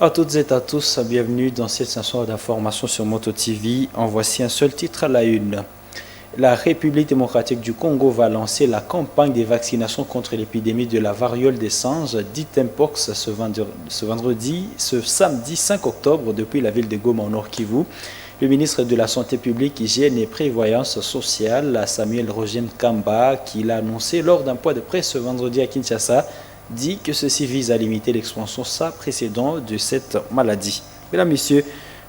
À toutes et à tous, bienvenue dans cette session d'information sur Moto TV. En voici un seul titre à la une. La République démocratique du Congo va lancer la campagne de vaccination contre l'épidémie de la variole des singes, dite Mpox, ce samedi 5 octobre depuis la ville de Goma au Nord Kivu. Le ministre de la Santé publique, Hygiène et Prévoyance sociale, Samuel Roger Kamba, qui l'a annoncé lors d'un point de presse ce vendredi à Kinshasa, dit que ceci vise à limiter l'expansion sans précédent de cette maladie. Mesdames, Messieurs,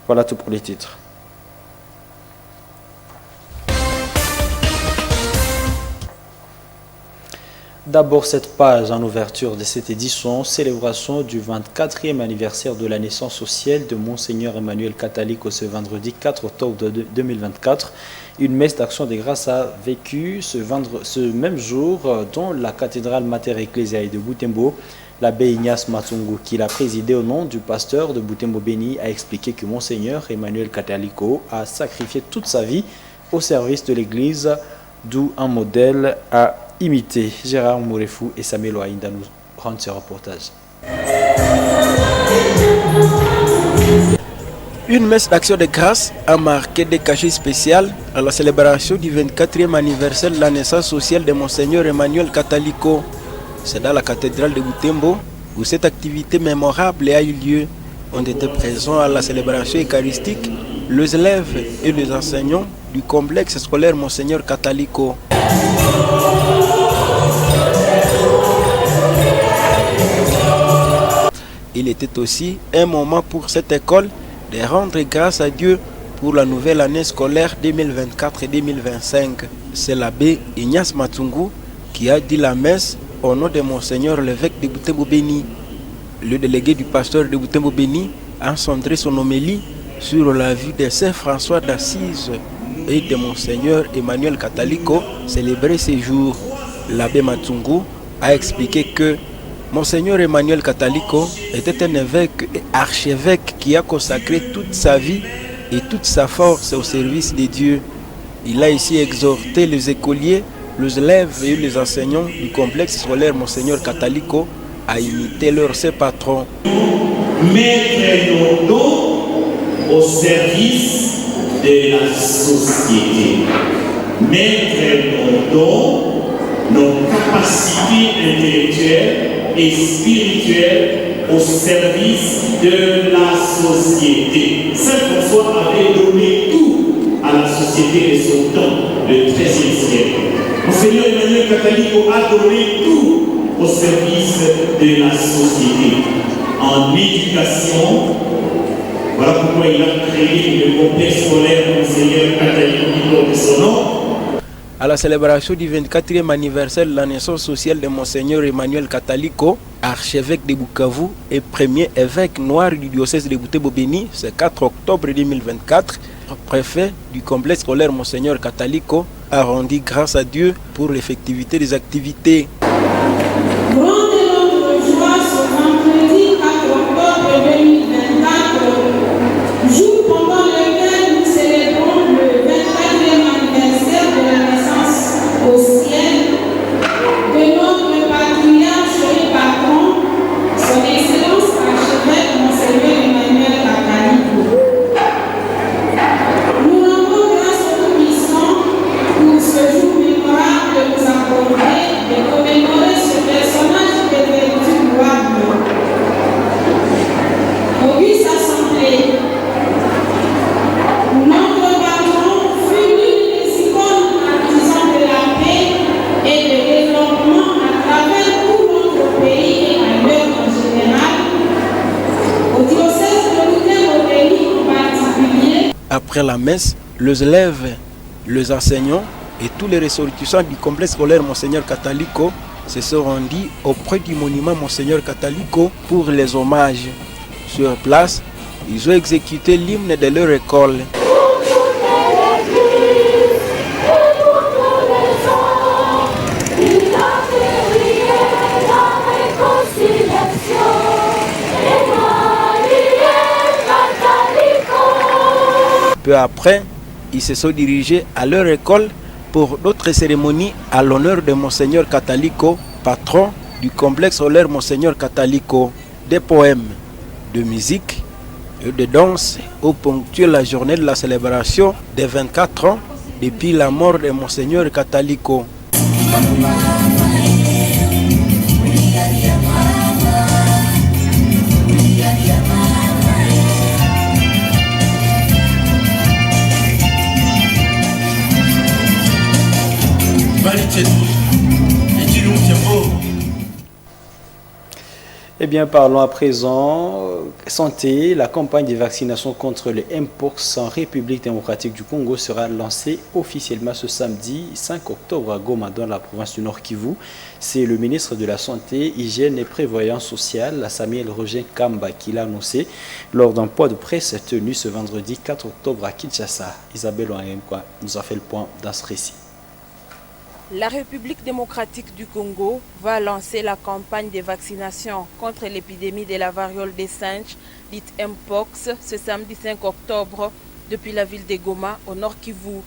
voilà tout pour les titres. D'abord, cette page en ouverture de cette édition, célébration du 24e anniversaire de la naissance sociale de Monseigneur Emmanuel Kataliko ce vendredi 4 octobre 2024. Une messe d'action de grâce a vécu ce même jour dans la cathédrale Mater Ecclesiae de Butembo. L'abbé Ignace Matsungu, qui l'a présidé au nom du pasteur de Butembo Béni, a expliqué que Monseigneur Emmanuel Kataliko a sacrifié toute sa vie au service de l'Église, d'où un modèle à imiter. Gérard Mourefou et Samuel Ouaïnda nous rendent ce reportage. Une messe d'action de grâce a marqué des cachets spéciaux à la célébration du 24e anniversaire de la naissance sociale de Monseigneur Emmanuel Kataliko. C'est dans la cathédrale de Butembo où cette activité mémorable a eu lieu. Ont été présents à la célébration eucharistique les élèves et les enseignants du complexe scolaire Monseigneur Kataliko. Il était aussi un moment pour cette école de rendre grâce à Dieu pour la nouvelle année scolaire 2024 et 2025. C'est l'abbé Ignace Matsungu qui a dit la messe au nom de Monseigneur l'évêque de Butembo Béni. Le délégué du pasteur de Butembo Béni a centré son homélie sur la vie de Saint François d'Assise et de Monseigneur Emmanuel Kataliko célébré ces jours. L'abbé Matsungu a expliqué que Monseigneur Emmanuel Kataliko était un évêque et archevêque qui a consacré toute sa vie et toute sa force au service de Dieu. Il a ici exhorté les écoliers, les élèves et les enseignants du complexe scolaire Monseigneur Kataliko à imiter leur saint patron. Mettre nos dons au service de la société. Mettre nos dons, nos capacités intellectuelles et spirituelles au service de la société. Saint François avait donné tout à la société de son temps, le XIIIe siècle. Monseigneur Emmanuel Kataliko a donné tout au service de la société. En éducation, voilà pourquoi il a créé le complexe scolaire Monseigneur Kataliko qui porte son nom. À la célébration du 24e anniversaire de la naissance sociale de Monseigneur Emmanuel Kataliko, archevêque de Bukavu et premier évêque noir du diocèse de Butembo Béni, ce 4 octobre 2024, préfet du complexe scolaire Monseigneur Kataliko a rendu grâce à Dieu pour l'effectivité des activités. Après la messe, les élèves, les enseignants et tous les ressortissants du complexe scolaire Monseigneur Kataliko se sont rendus auprès du monument Monseigneur Kataliko pour les hommages. Sur place, ils ont exécuté l'hymne de leur école. Peu après, ils se sont dirigés à leur école pour d'autres cérémonies à l'honneur de Monseigneur Kataliko, patron du complexe scolaire Monseigneur Kataliko. Des poèmes, de musique et de danse ont ponctué la journée de la célébration des 24 ans depuis la mort de Monseigneur Catalico. Eh bien, parlons à présent santé. La campagne de vaccination contre le Mpox en République démocratique du Congo sera lancée officiellement ce samedi 5 octobre à Goma, dans la province du Nord Kivu. C'est le ministre de la Santé, Hygiène et Prévoyance sociale, Samuel Roger Kamba, qui l'a annoncé lors d'un point de presse tenu ce vendredi 4 octobre à Kinshasa. Isabelle Ouangemkwa nous a fait le point dans ce récit. La République démocratique du Congo va lancer la campagne de vaccination contre l'épidémie de la variole des singes, dite Mpox, ce samedi 5 octobre depuis la ville de Goma, au Nord Kivu.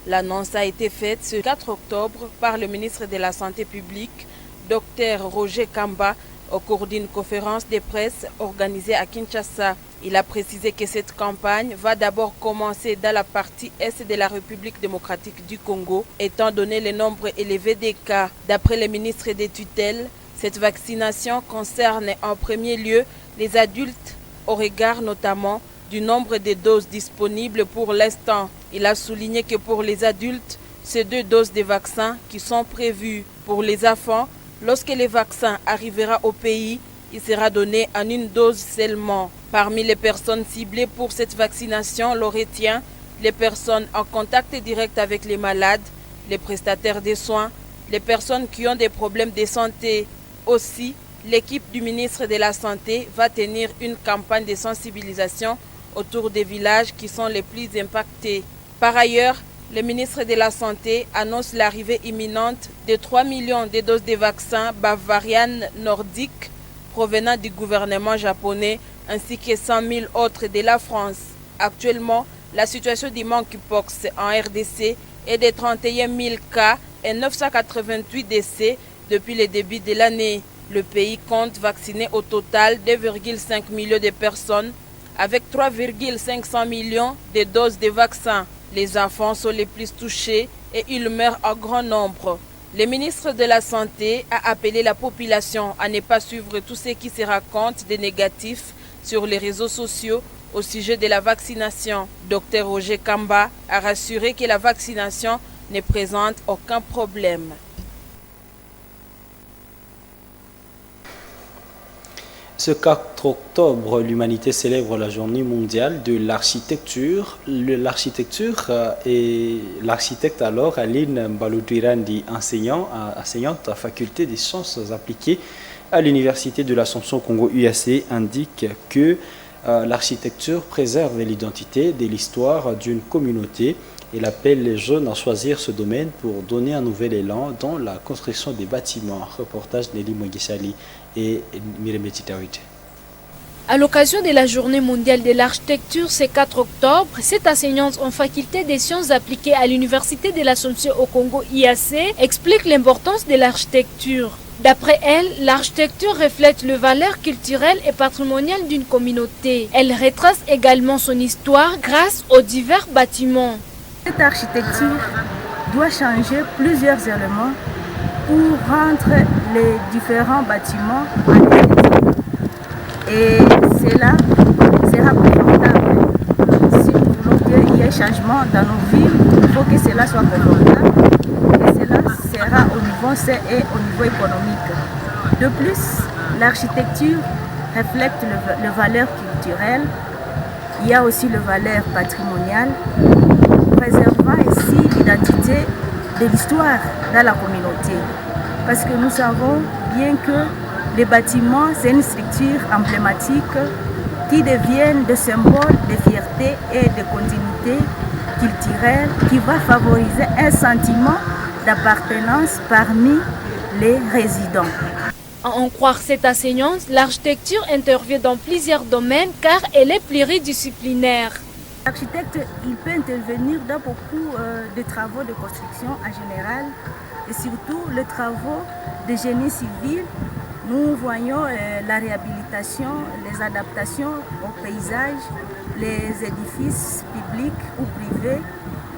L'annonce a été faite ce 4 octobre par le ministre de la Santé publique, Dr Roger Kamba, au cours d'une conférence de presse organisée à Kinshasa. Il a précisé que cette campagne va d'abord commencer dans la partie est de la République démocratique du Congo, étant donné le nombre élevé des cas. D'après le ministre des tutelles, cette vaccination concerne en premier lieu les adultes, au regard notamment du nombre de doses disponibles pour l'instant. Il a souligné que pour les adultes, c'est 2 doses de vaccins qui sont prévues. Pour les enfants, lorsque le vaccin arrivera au pays, il sera donné en 1 dose seulement. Parmi les personnes ciblées pour cette vaccination, l'on retient les personnes en contact direct avec les malades, les prestataires de soins, les personnes qui ont des problèmes de santé. Aussi, l'équipe du ministre de la Santé va tenir une campagne de sensibilisation autour des villages qui sont les plus impactés. Par ailleurs, le ministre de la Santé annonce l'arrivée imminente de 3 millions de doses de vaccins Bavarian Nordique provenant du gouvernement japonais ainsi que 100 000 autres de la France. Actuellement, la situation du monkeypox en RDC est de 31 000 cas et 988 décès depuis le début de l'année. Le pays compte vacciner au total 2,5 millions de personnes avec 3,500 millions de doses de vaccins. Les enfants sont les plus touchés et ils meurent en grand nombre. Le ministre de la Santé a appelé la population à ne pas suivre tout ce qui se raconte de négatif sur les réseaux sociaux au sujet de la vaccination. Dr Roger Kamba a rassuré que la vaccination ne présente aucun problème. Ce 4 octobre, l'humanité célèbre la journée mondiale de l'architecture. L'architecture et l'architecte alors, Aline Mbaludwirandi, enseignante à faculté des sciences appliquées à l'université de l'Assomption Congo UAC, indique que l'architecture préserve l'identité de l'histoire d'une communauté. Elle appelle les jeunes à choisir ce domaine pour donner un nouvel élan dans la construction des bâtiments. Reportage Nelly Mwengisali et Miremeti Tawite. À l'occasion de la journée mondiale de l'architecture, ce 4 octobre, cette enseignante en faculté des sciences appliquées à l'université de l'Assomption au Congo IAC explique l'importance de l'architecture. D'après elle, l'architecture reflète les valeurs culturelles et patrimoniales d'une communauté. Elle retrace également son histoire grâce aux divers bâtiments. Cette architecture doit changer plusieurs éléments pour rendre les différents bâtiments esthétiques. Et cela sera confortable. Si nous voulons qu'il y ait changement dans nos villes, il faut que cela soit confortable. Et cela sera au niveau sain et au niveau économique. De plus, l'architecture reflète les valeurs culturelles. Il y a aussi les valeurs patrimoniales, préservant ici l'identité de l'histoire dans la communauté. Parce que nous savons bien que les bâtiments, c'est une structure emblématique qui deviennent des symboles de fierté et de continuité culturelle qui va favoriser un sentiment d'appartenance parmi les résidents. À en croire cette enseignante, l'architecture intervient dans plusieurs domaines car elle est pluridisciplinaire. L'architecte, il peut intervenir dans beaucoup de travaux de construction en général et surtout les travaux de génie civil Nous voyons la réhabilitation, les adaptations au paysage, les édifices publics ou privés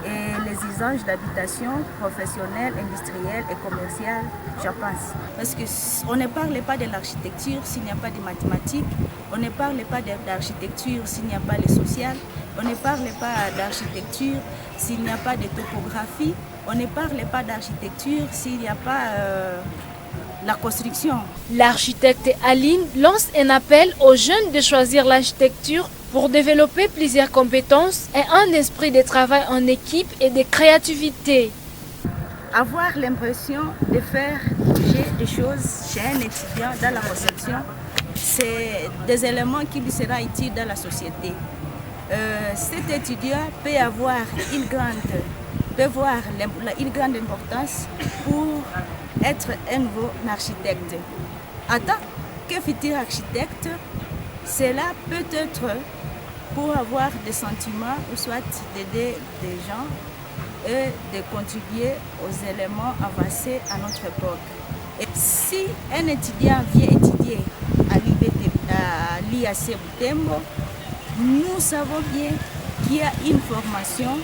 et les usages d'habitation professionnelle, industrielle et commerciale, je pense. Parce qu'on ne parle pas de l'architecture s'il n'y a pas de mathématiques, on ne parle pas d'architecture s'il n'y a pas de social, on ne parle pas d'architecture s'il n'y a pas de topographie, on ne parle pas d'architecture s'il n'y a pas la construction. L'architecte Aline lance un appel aux jeunes de choisir l'architecture pour développer plusieurs compétences et un esprit de travail en équipe et de créativité. Avoir l'impression de faire bouger des choses chez un étudiant dans la conception, c'est des éléments qui lui seront utiles dans la société. Cet étudiant peut avoir une grande importance pour être un nouveau architecte. En tant que futur architecte, cela peut être pour avoir des sentiments ou soit d'aider des gens et de contribuer aux éléments avancés à notre époque. Et si un étudiant vient étudier à l'IAC Butembo, nous savons bien qu'il y a une formation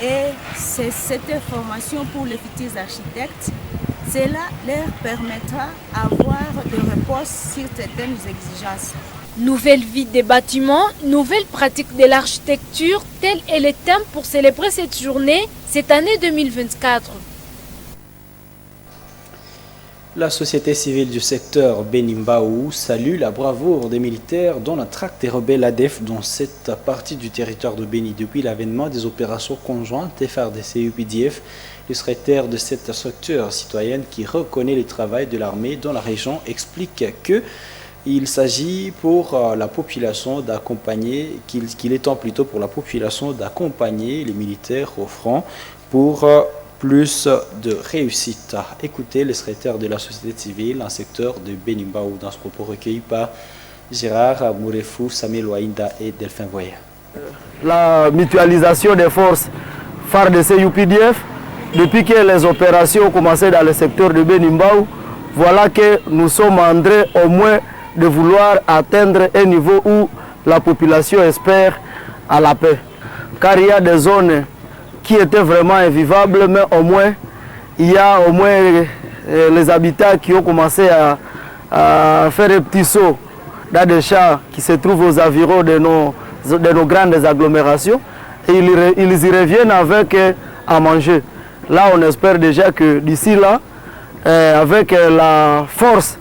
et c'est cette formation pour les futurs architectes. Cela leur permettra d'avoir des réponses sur certaines exigences. Nouvelle vie des bâtiments, nouvelle pratique de l'architecture, tel est le thème pour célébrer cette journée, cette année 2024. La société civile du secteur Benimbaou salue la bravoure des militaires dans la traque des rebelles ADF dans cette partie du territoire de Béni. Depuis l'avènement des opérations conjointes FARDC-UPDF, le secrétaire de cette structure citoyenne qui reconnaît le travail de l'armée dans la région explique qu'il s'agit pour la population d'accompagner, qu'il est temps plutôt pour la population d'accompagner les militaires au front pour plus de réussite. Écoutez le secrétaire de la société civile en secteur de Benimbaou dans ce propos recueilli par Gérard Mourefou, Samuel Wainda et Delphin Voyer. La mutualisation des forces FARDC-UPDF, depuis que les opérations ont commencé dans le secteur de Benimbaou, voilà que nous sommes en train au moins de vouloir atteindre un niveau où la population espère à la paix. Car il y a des zones qui étaient vraiment invivables, mais au moins, il y a au moins les habitants qui ont commencé à faire un petit saut dans des champs qui se trouvent aux environs de nos grandes agglomérations et ils y reviennent avec à manger. Là, on espère déjà que d'ici là, avec la force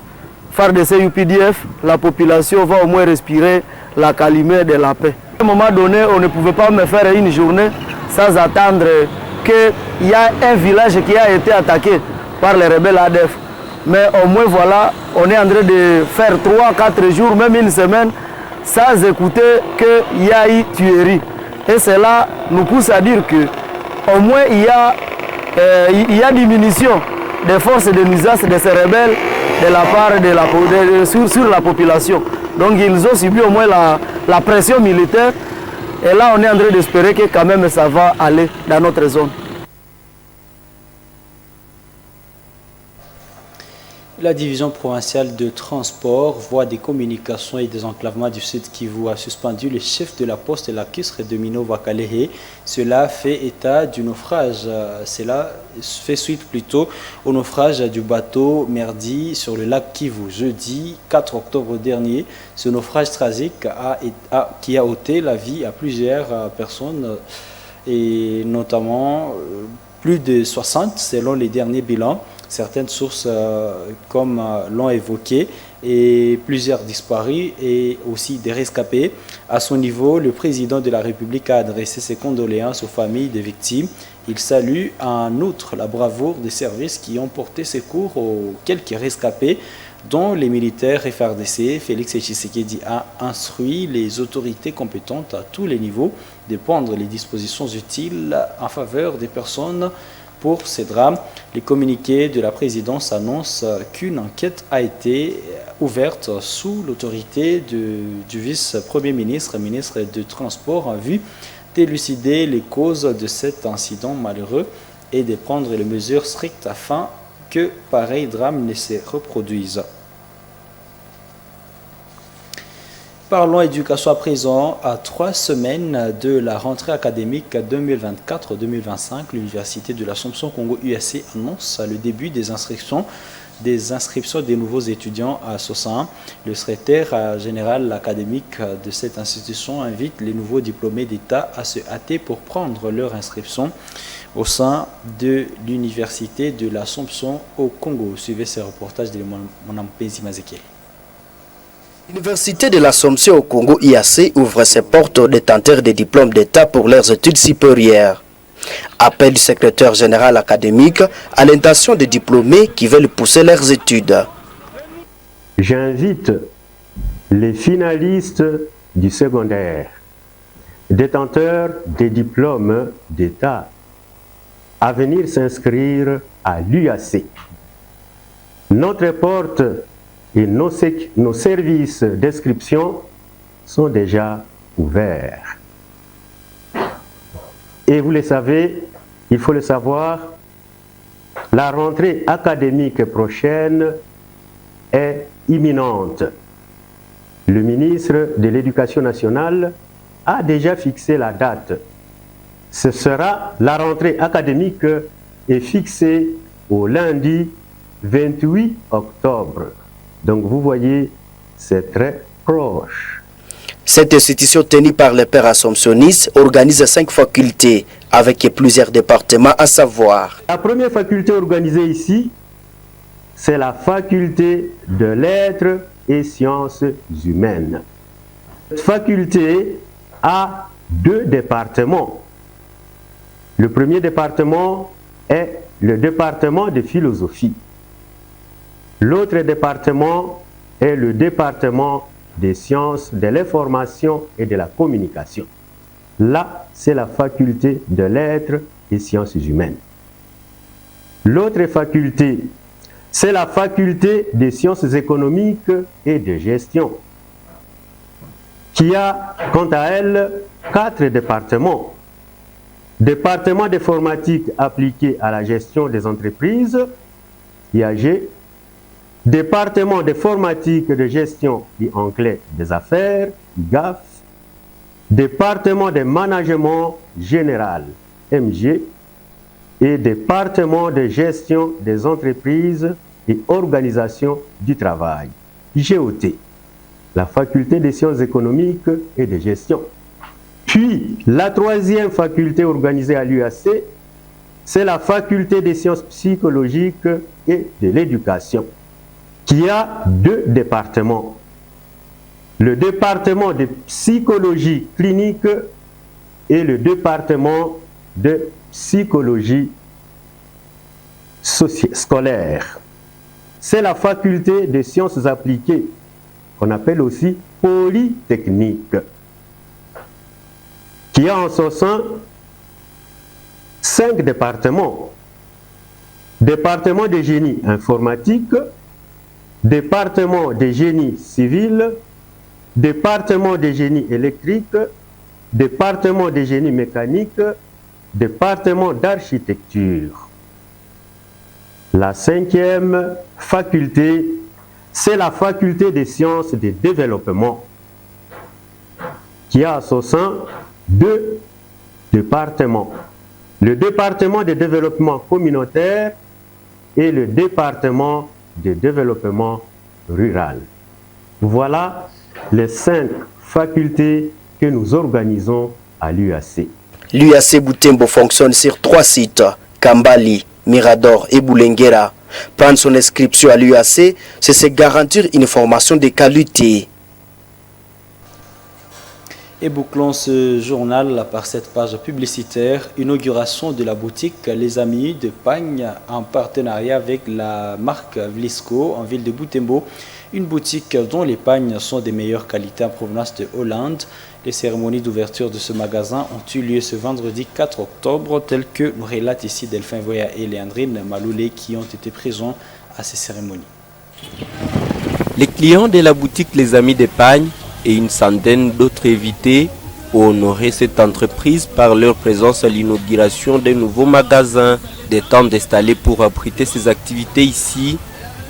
FARDC-UPDF, la population va au moins respirer la calumet de la paix. À un moment donné, on ne pouvait pas me faire une journée sans attendre qu'il y a un village qui a été attaqué par les rebelles ADF. Mais au moins voilà, on est en train de faire 3-4 jours, même une semaine, sans écouter qu'il y a eu tuerie. Et cela nous pousse à dire qu'au moins il y a diminution des forces de nuisance de ces rebelles de la part sur la population. Donc ils ont subi au moins la pression militaire. Et là, on est en train d'espérer que quand même ça va aller dans notre zone. La division provinciale de transport, voie des communications et des enclavements du Sud Kivu a suspendu le chef de la poste et la Kisre de Minova Kalehe. Cela fait état du naufrage. Cela fait suite plutôt au naufrage du bateau Merdi sur le lac Kivu. Jeudi 4 octobre dernier, ce naufrage tragique qui a ôté la vie à plusieurs personnes et notamment plus de 60 selon les derniers bilans. Certaines sources comme l'ont évoqué et plusieurs disparus et aussi des rescapés. À son niveau, le président de la République a adressé ses condoléances aux familles des victimes. Il salue en outre la bravoure des services qui ont porté secours aux quelques rescapés, dont les militaires FARDC. Félix Tshisekedi a instruit les autorités compétentes à tous les niveaux de prendre les dispositions utiles en faveur des personnes. Pour ces drames, les communiqués de la présidence annoncent qu'une enquête a été ouverte sous l'autorité du vice-premier ministre, ministre du Transport, en vue d'élucider les causes de cet incident malheureux et de prendre les mesures strictes afin que pareil drame ne se reproduise. Parlons éducation à présent. À 3 semaines de la rentrée académique 2024-2025, l'Université de l'Assomption Congo UAC annonce le début des inscriptions des nouveaux étudiants à Sosan. Le secrétaire général académique de cette institution invite les nouveaux diplômés d'État à se hâter pour prendre leur inscription au sein de l'Université de l'Assomption au Congo. Suivez ce reportage de mon Mpezi Mazekiel. L'Université de l'Assomption au Congo IAC ouvre ses portes aux détenteurs des diplômes d'État pour leurs études supérieures. Appel du secrétaire général académique à l'intention des diplômés qui veulent pousser leurs études. J'invite les finalistes du secondaire, détenteurs des diplômes d'État, à venir s'inscrire à l'UAC. Notre porte et nos services d'inscription sont déjà ouverts. Et vous le savez, il faut le savoir, la rentrée académique prochaine est imminente. Le ministre de l'Éducation nationale a déjà fixé la date. Ce sera la rentrée académique est fixée au lundi 28 octobre. Donc vous voyez, c'est très proche. Cette institution tenue par les pères assomptionnistes organise 5 facultés avec plusieurs départements à savoir. La première faculté organisée ici, c'est la faculté de lettres et sciences humaines. Cette faculté a 2 départements. Le premier département est le département de philosophie. L'autre département est le département des sciences de l'information et de la communication. Là, c'est la faculté de lettres et sciences humaines. L'autre faculté, c'est la faculté des sciences économiques et de gestion, qui a, quant à elle, 4 départements. Département d'informatique appliqué à la gestion des entreprises, IAG, département d'informatique de gestion et anglais des affaires, GAF, département de management général, MG, et département de gestion des entreprises et organisation du travail, GOT, la faculté des sciences économiques et de gestion. Puis, la troisième faculté organisée à l'UAC, c'est la faculté des sciences psychologiques et de l'éducation, qui a 2 départements. Le département de psychologie clinique et le département de psychologie scolaire. C'est la faculté des sciences appliquées, qu'on appelle aussi polytechnique, qui a en son sein 5 départements. Département de génie informatique, département de génie civil, département de génie électrique, département de génie mécanique, département d'architecture. La 5e faculté, c'est la faculté des sciences de développement, qui a à son sein 2 départements. Le département de développement communautaire et le département de développement rural. Voilà les 5 facultés que nous organisons à l'UAC. L'UAC Butembo fonctionne sur 3 sites, Kambali, Mirador et Boulenguera. Prendre son inscription à l'UAC, c'est se garantir une formation de qualité. Et bouclons ce journal par cette page publicitaire. Inauguration de la boutique Les Amis de Pagne en partenariat avec la marque Vlisco en ville de Butembo. Une boutique dont les pagnes sont de meilleure qualité en provenance de Hollande. Les cérémonies d'ouverture de ce magasin ont eu lieu ce vendredi 4 octobre, tel que nous relate ici Delphin Voya et Léandrine Maloulé qui ont été présents à ces cérémonies. Les clients de la boutique Les Amis de Pagne et une centaine d'autres invités ont honoré cette entreprise par leur présence à l'inauguration d'un nouveau magasin, des temps installés pour abriter ses activités ici,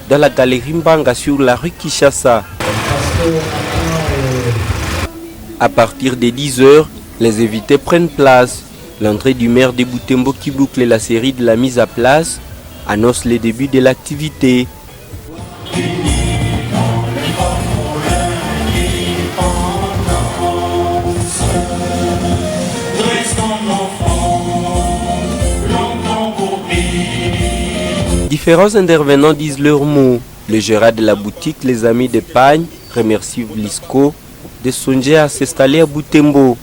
dans la galerie Mbanga sur la rue Kinshasa. À partir des 10h, les invités prennent place. L'entrée du maire de Butembo qui boucle la série de la mise à place annonce le début de l'activité. Différents intervenants disent leurs mots. Le gérant de la boutique Les Amis de Pagne remercie Vlisco de songer à s'installer à Butembo.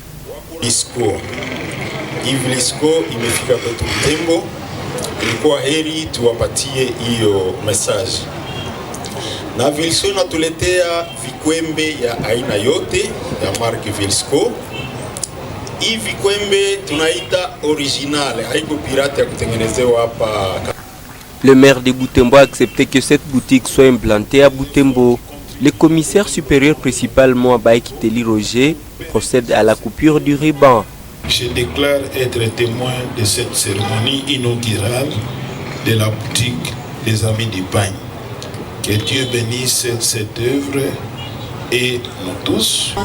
Yves Lisco imefika kwetu Butembo, ilikuwa heri tuwapatie hiyo message. Na Vilsco natuletea vikwembe ya aina yote ya marque Vilsco. Hii vikwembe tunaita original, haiko pirate ya kutengenezewa hapa. Le maire de Butembo a accepté que cette boutique soit implantée à Butembo. Le commissaire supérieur principalement Baïkiteli Roger procède à la coupure du ruban. Je déclare être témoin de cette cérémonie inaugurale de la boutique des Amis du Pagne. Que Dieu bénisse cette œuvre et nous tous.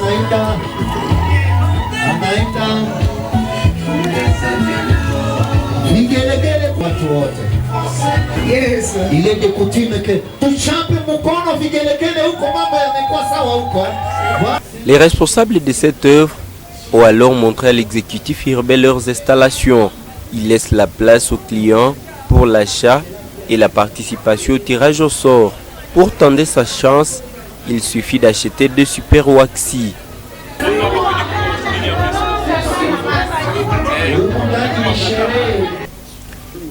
Il est de coutume que les responsables de cette œuvre ont alors montré à l'exécutif urbain leurs installations. Ils laissent la place aux clients pour l'achat et la participation au tirage au sort. Pour tenter sa chance, il suffit d'acheter 2 super waxi.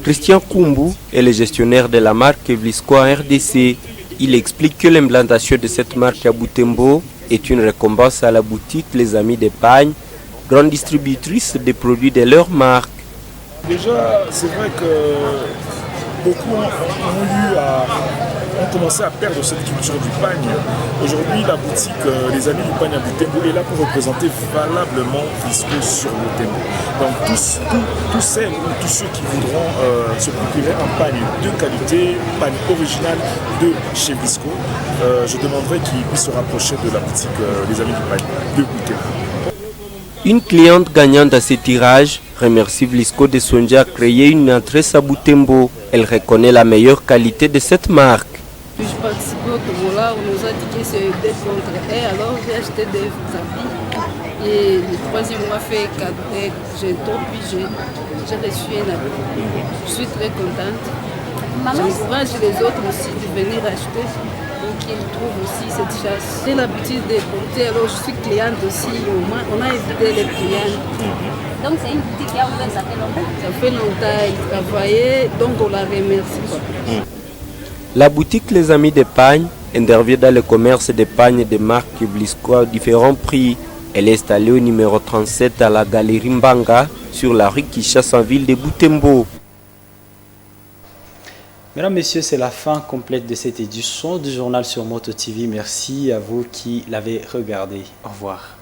Christian Kumbu est le gestionnaire de la marque Vlisco en RDC. Il explique que l'implantation de cette marque à Butembo est une récompense à la boutique Les Amis de Pagne, grande distributrice des produits de leur marque. Déjà, c'est vrai que beaucoup ont commencé à perdre cette culture du pagne. Aujourd'hui, la boutique Les Amis du Pagne à Butembo est là pour représenter valablement Vlisco sur Butembo. Donc tous celles ou tous ceux qui voudront se procurer un pagne de qualité, pagne original de chez Vlisco, je demanderai qu'ils puissent se rapprocher de la boutique Les Amis du Pagne de Butembo. Une cliente gagnante à ce tirage remercie Vlisco de songer à créer une adresse à Butembo. Elle reconnaît la meilleure qualité de cette marque. Puis je participais au Togola, on nous a dit que c'est d'être contre elle, alors j'ai acheté des habits. Et le 3e mois fait 4 j'ai tout, puis j'ai reçu un habit. Je suis très contente. J'encourage les autres aussi de venir acheter pour qu'ils trouvent aussi cette chasse. J'ai l'habitude de porter, alors je suis cliente aussi, au moins on a évité les clients. Donc c'est une boutique qui a ouvert, ça fait longtemps? Ça fait longtemps, elle travaillait, donc on la remercie. La boutique Les Amis de Pagne intervient dans le commerce de pagnes de marque Vlisco à différents prix. Elle est installée au numéro 37 à la galerie Mbanga sur la rue Kinshasa en ville de Butembo. Mesdames, Messieurs, c'est la fin complète de cette édition du journal sur Moto TV. Merci à vous qui l'avez regardé. Au revoir.